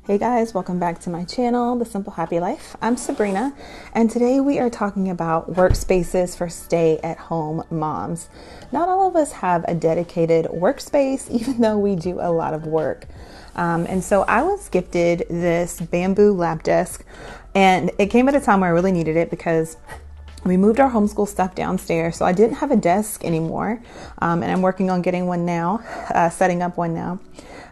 Hey guys, welcome back to my channel, The Simple Happy Life. I'm Sabrina, and today we are talking about workspaces for stay-at-home moms. Not all of us have a dedicated workspace, even though we do a lot of work. And so I was gifted this bamboo lap desk, and it came at a time where I really needed it because we moved our homeschool stuff downstairs, so I didn't have a desk anymore, and I'm working on getting one now, setting up one now.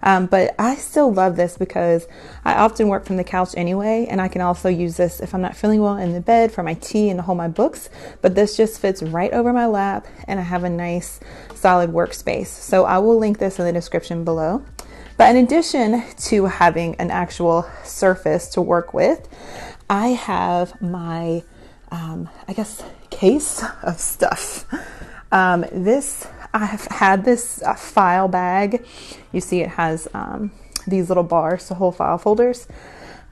But I still love this because I often work from the couch anyway, and I can also use this if I'm not feeling well in the bed for my tea and to hold my books. But this just fits right over my lap, and I have a nice solid workspace. So I will link this in the description below. But in addition to having an actual surface to work with, I have my case of stuff. I've had this file bag. You see it has these little bars to hold file folders.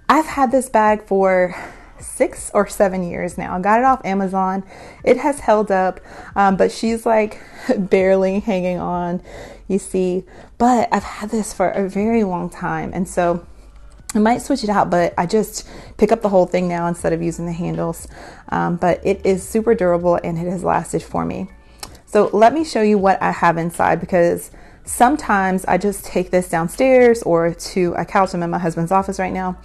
I've had this bag for 6 or 7 years now. I got it off Amazon. It has held up, but she's like barely hanging on, you see. But I've had this for a very long time. And so I might switch it out, but I just pick up the whole thing now instead of using the handles. But it is super durable and it has lasted for me. So let me show you what I have inside, because sometimes I just take this downstairs or to a couch. I'm in my husband's office right now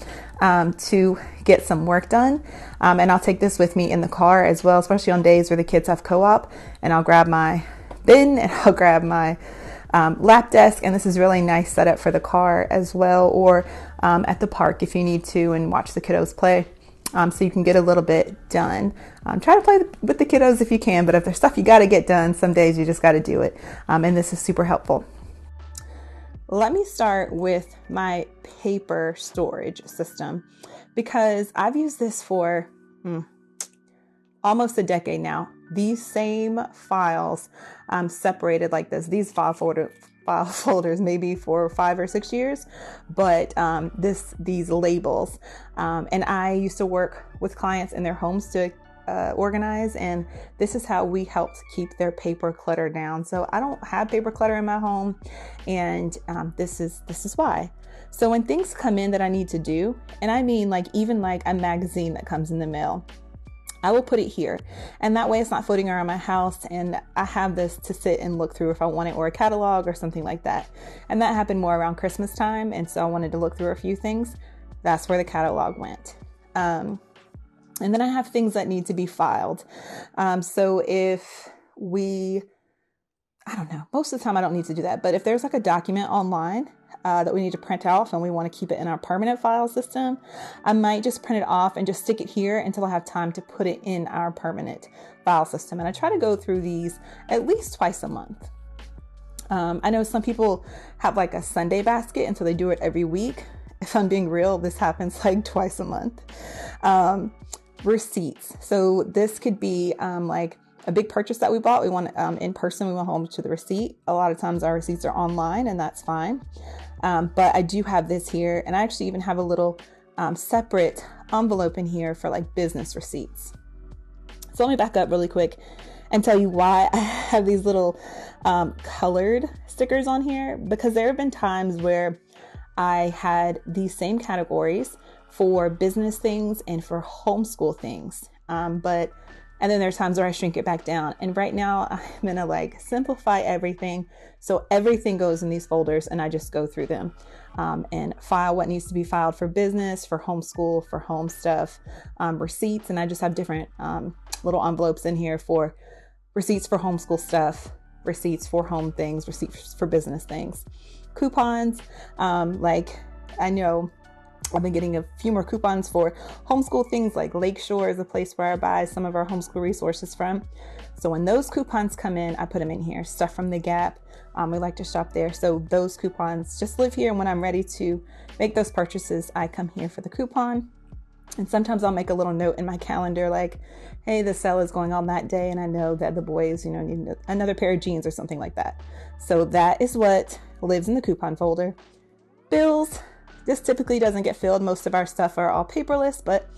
to get some work done. And I'll take this with me in the car as well, especially on days where the kids have co-op, and I'll grab my bin and I'll grab my lap desk. And this is really nice setup for the car as well, or at the park if you need to and watch the kiddos play. So you can get a little bit done. Try to play with the kiddos if you can, but if there's stuff you got to get done, some days you just got to do it. And this is super helpful. Let me start with my paper storage system, because I've used this for almost a decade now. These same files separated like this, these file folders maybe for 5 or 6 years, but these labels, and I used to work with clients in their homes to organize, and this is how we helped keep their paper clutter down. So I don't have paper clutter in my home, and this is why. So when things come in that I need to do, and I mean like even like a magazine that comes in the mail, I will put it here, and that way it's not floating around my house, and I have this to sit and look through if I want it, or a catalog or something like that. And that happened more around Christmas time, and so I wanted to look through a few things. That's where the catalog went. And then I have things that need to be filed. So if I don't know, most of the time I don't need to do that, but if there's like a document online that we need to print off and we want to keep it in our permanent file system, I might just print it off and just stick it here until I have time to put it in our permanent file system. And I try to go through these at least twice a month. I know some people have like a Sunday basket, and so they do it every week. If I'm being real, this happens like twice a month. Receipts. So this could be like a big purchase that we bought. We want in person, we want home to the receipt. A lot of times our receipts are online, and that's fine. But I do have this here, and I actually even have a little separate envelope in here for like business receipts. So let me back up really quick and tell you why I have these little colored stickers on here, because there have been times where I had these same categories for business things and for homeschool things. And then there's times where I shrink it back down. And right now I'm gonna like simplify everything. So everything goes in these folders, and I just go through them and file what needs to be filed for business, for homeschool, for home stuff, receipts. And I just have different little envelopes in here for receipts for homeschool stuff, receipts for home things, receipts for business things, coupons. Like I know I've been getting a few more coupons for homeschool things, like Lakeshore is a place where I buy some of our homeschool resources from. So when those coupons come in, I put them in here. Stuff from the Gap. We like to shop there. So those coupons just live here. And when I'm ready to make those purchases, I come here for the coupon. And sometimes I'll make a little note in my calendar like, hey, the sale is going on that day, and I know that the boys, need another pair of jeans or something like that. So that is what lives in the coupon folder. Bills. This typically doesn't get filled. Most of our stuff are all paperless, but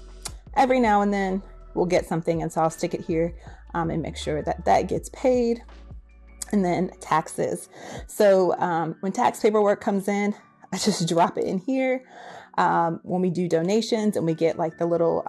every now and then we'll get something, and so I'll stick it here and make sure that that gets paid. And then taxes. So when tax paperwork comes in, I just drop it in here. when we do donations and we get like the little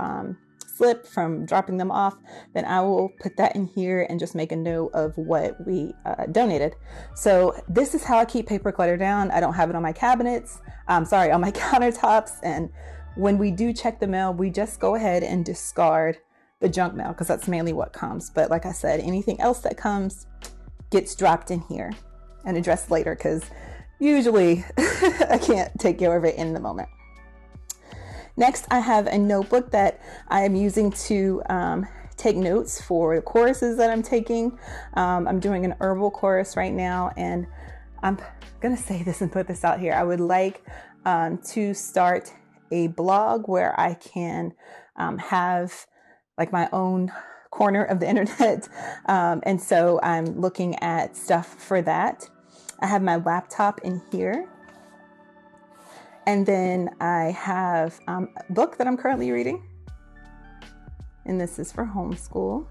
slip from dropping them off, then I will put that in here and just make a note of what we donated. So this is how I keep paper clutter down. I don't have it on my cabinets, on my countertops. And when we do check the mail, we just go ahead and discard the junk mail because that's mainly what comes. But like I said, anything else that comes gets dropped in here and addressed later because usually I can't take care of it in the moment. Next, I have a notebook that I am using to take notes for the courses that I'm taking. I'm doing an herbal course right now, and I'm going to say this and put this out here. I would like to start a blog where I can have like my own corner of the internet. And so I'm looking at stuff for that. I have my laptop in here. And then I have a book that I'm currently reading. And this is for homeschool.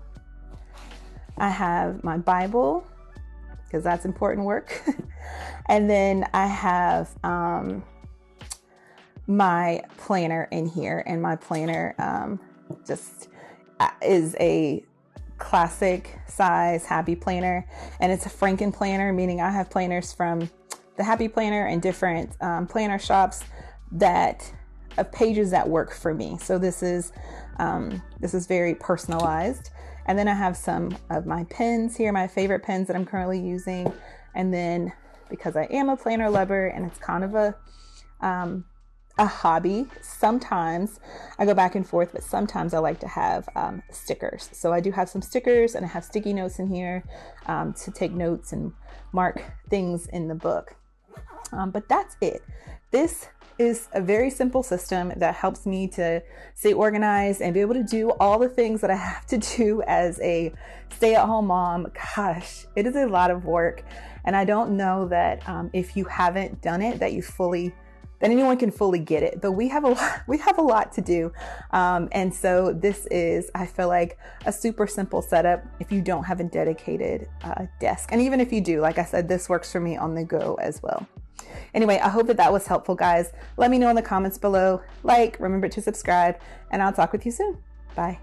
I have my Bible, because that's important work. And then I have my planner in here. And my planner just is a classic size happy planner. And it's a Franken planner, meaning I have planners from the Happy Planner and different planner shops that of pages that work for me. So this is very personalized. And then I have some of my pens here, my favorite pens that I'm currently using. And then because I am a planner lover and it's kind of a hobby, sometimes I go back and forth, but sometimes I like to have stickers. So I do have some stickers and I have sticky notes in here to take notes and mark things in the book. But that's it. This is a very simple system that helps me to stay organized and be able to do all the things that I have to do as a stay-at-home mom. Gosh, it is a lot of work. And I don't know that if you haven't done it, that anyone can fully get it. But we have a lot to do. And so this is, I feel like, a super simple setup if you don't have a dedicated desk. And even if you do, like I said, this works for me on the go as well. Anyway, I hope that was helpful, guys. Let me know in the comments below. Remember to subscribe, and I'll talk with you soon. Bye.